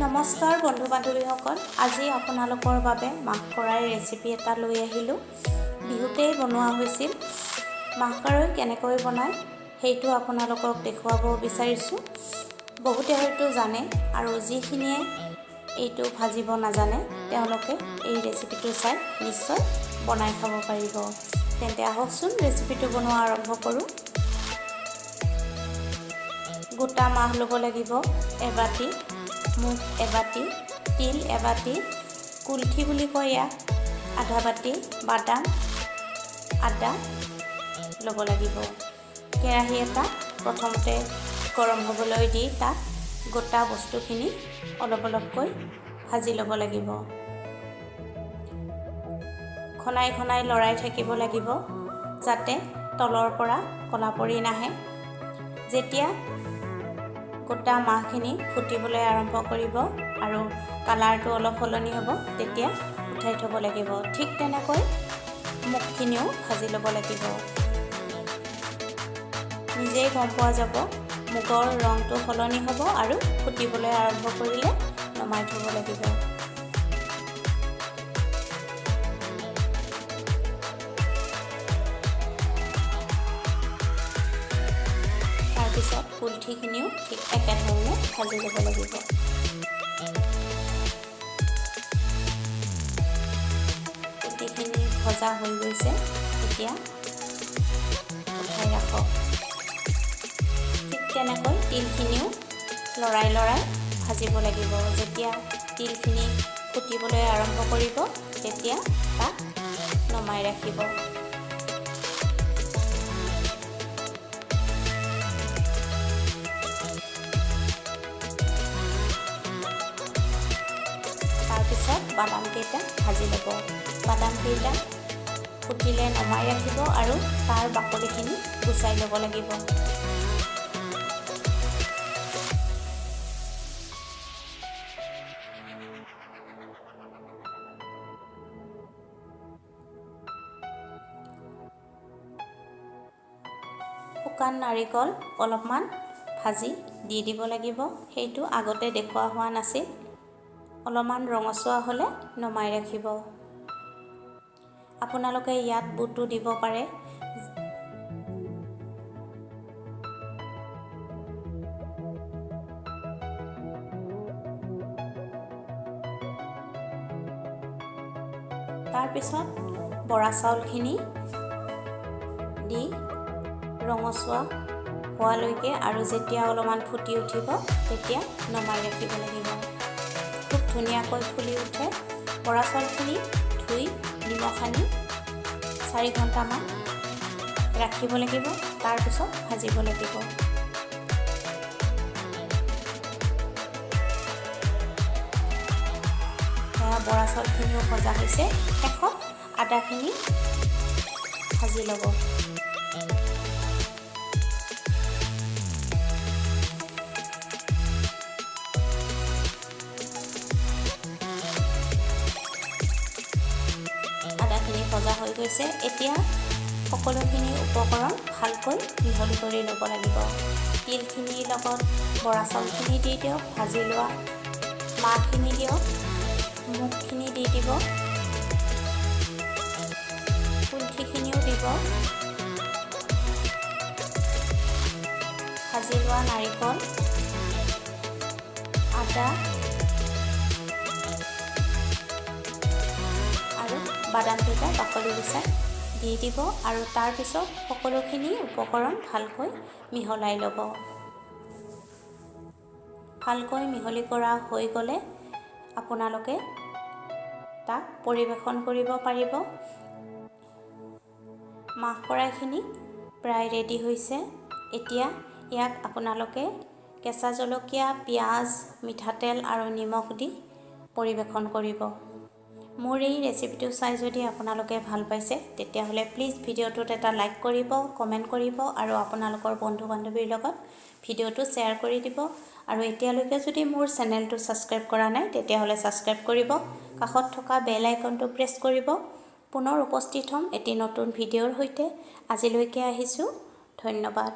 নমস্কাৰ বন্ধু বান্ধৱীসকল, আজি আপোনালোকৰ বাবে মাহকৰাই ৰেচিপি এটা লৈ আহিলোঁ। বিহুতেই বনোৱা হৈছিল। মাহকৰাই কেনেকৈ বনায় সেইটো আপোনালোকক দেখুৱাব বিচাৰিছোঁ। বহুতে হয়তো জানে আৰু যিখিনিয়ে এইটো ভাজিব নাজানে তেওঁলোকে এই ৰেচিপিটো চাই নিশ্চয় বনাই খাব পাৰিব। তেন্তে আহকচোন ৰেচিপিটো বনোৱা আৰম্ভ কৰোঁ। গোটা মাহ ল'ব লাগিব এবাটি, মুগ এবাটি, তিল এবাটি, কুলঠি বুলি কয় ইয়াক, আধা বাটি বাদাম, আদা ল'ব লাগিব। কেৰাহী এটা প্ৰথমতে গৰম হ'বলৈ দি তাত গোটা বস্তুখিনি অলপ অলপকৈ ভাজি ল'ব লাগিব। ঘনাই ঘনাই লৰাই থাকিব লাগিব যাতে তলৰ পৰা ক'লা পৰি নাহে। যেতিয়া গোটা মাহখিনি ফুটিবলৈ আৰম্ভ কৰিব আৰু কালাৰটো অলপ সলনি হ'ব তেতিয়া উঠাই থ'ব লাগিব। ঠিক তেনেকৈ মুগখিনিও ভাজি ল'ব লাগিব। নিজেই গম পোৱা যাব মুগৰ ৰংটো সলনি হ'ব আৰু ফুটিবলৈ আৰম্ভ কৰিলে নমাই থ'ব লাগিব। তাৰপিছত কুলঠিখিনিও ঠিক একেধৰণে ভাজি ল'ব লাগিব। কুলঠিখিনি ভজা হৈ গৈছে, এতিয়া উঠাই ৰাখক। ঠিক তেনেকৈ তিলখিনিও লৰাই লৰাই ভাজিব লাগিব। যেতিয়া তিলখিনি ফুটিবলৈ আৰম্ভ কৰিব তেতিয়া তাক নমাই ৰাখিব। তাৰপিছত বাদামকেইটা ভাজি ল'ব। বাদামকেইটা ফুটিলে নমাই ৰাখিব আৰু তাৰ বাকলিখিনি গুচাই ল'ব লাগিব। শুকান নাৰিকল অলপমান ভাজি দি দিব লাগিব। সেইটো আগতে দেখুওৱা হোৱা নাছিল। অলপমান ৰঙচুৱা হ'লে নমাই ৰাখিব। আপোনালোকে ইয়াত বুটো দিব পাৰে। তাৰপিছত বৰা চাউলখিনি দি ৰঙচুৱা হোৱালৈকে আৰু যেতিয়া অলপমান ফুটি উঠিব তেতিয়া নমাই ৰাখিব লাগিব। খুব ধুনীয়াকৈ ফুলি উঠে। বৰা চাউলখিনি ধুই নিমখ সানি 4 ঘণ্টামান ৰাখিব লাগিব। তাৰপিছত ভাজিব লাগিব। বৰা চাউলখিনিও ভজা হৈছে। শেষত আদাখিনি ভাজি ল'ব। ভজা হৈ গৈছে। এতিয়া সকলোখিনি উপকৰণ ভালকৈ মিহলি কৰি ল'ব লাগিব। তিলখিনিৰ লগত বৰা চাউলখিনি দি দিয়ক, ভাজি লোৱা মাহখিনি দিয়ক, মুগখিনি দি দিব, কুলঠিখিনিও দিব, ভাজি লোৱা নাৰিকল, আদা বাদামকেইটা বাকলি গুচাই দি দিব আৰু তাৰপিছত সকলোখিনি উপকৰণ ভালকৈ মিহলাই ল'ব। ভালকৈ মিহলি কৰা হৈ গ'লে আপোনালোকে তাক পৰিৱেশন কৰিব পাৰিব। মাহকৰাইখিনি প্ৰায় ৰেডি হৈছে। এতিয়া ইয়াক আপোনালোকে কেঁচা জলকীয়া, পিঁয়াজ, মিঠাতেল আৰু নিমখ দি পৰিৱেশন কৰিব। মোৰ এই ৰেচিপিটো চাই যদি আপোনালোকে ভাল পাইছে তেতিয়াহ'লে প্লিজ ভিডিঅ'টোত এটা লাইক কৰিব, কমেণ্ট কৰিব আৰু আপোনালোকৰ বন্ধু বান্ধৱীৰ লগত ভিডিঅ'টো শ্বেয়াৰ কৰি দিব। আৰু এতিয়ালৈকে যদি মোৰ চেনেলটো ছাবস্ক্ৰাইব কৰা নাই তেতিয়াহ'লে ছাবস্ক্ৰাইব কৰিব। কাষত থকা বেল আইকনটো প্ৰেছ কৰিব। পুনৰ উপস্থিত হ'ম এটি নতুন ভিডিঅ'ৰ সৈতে। আজিলৈকে আহিছোঁ। ধন্যবাদ।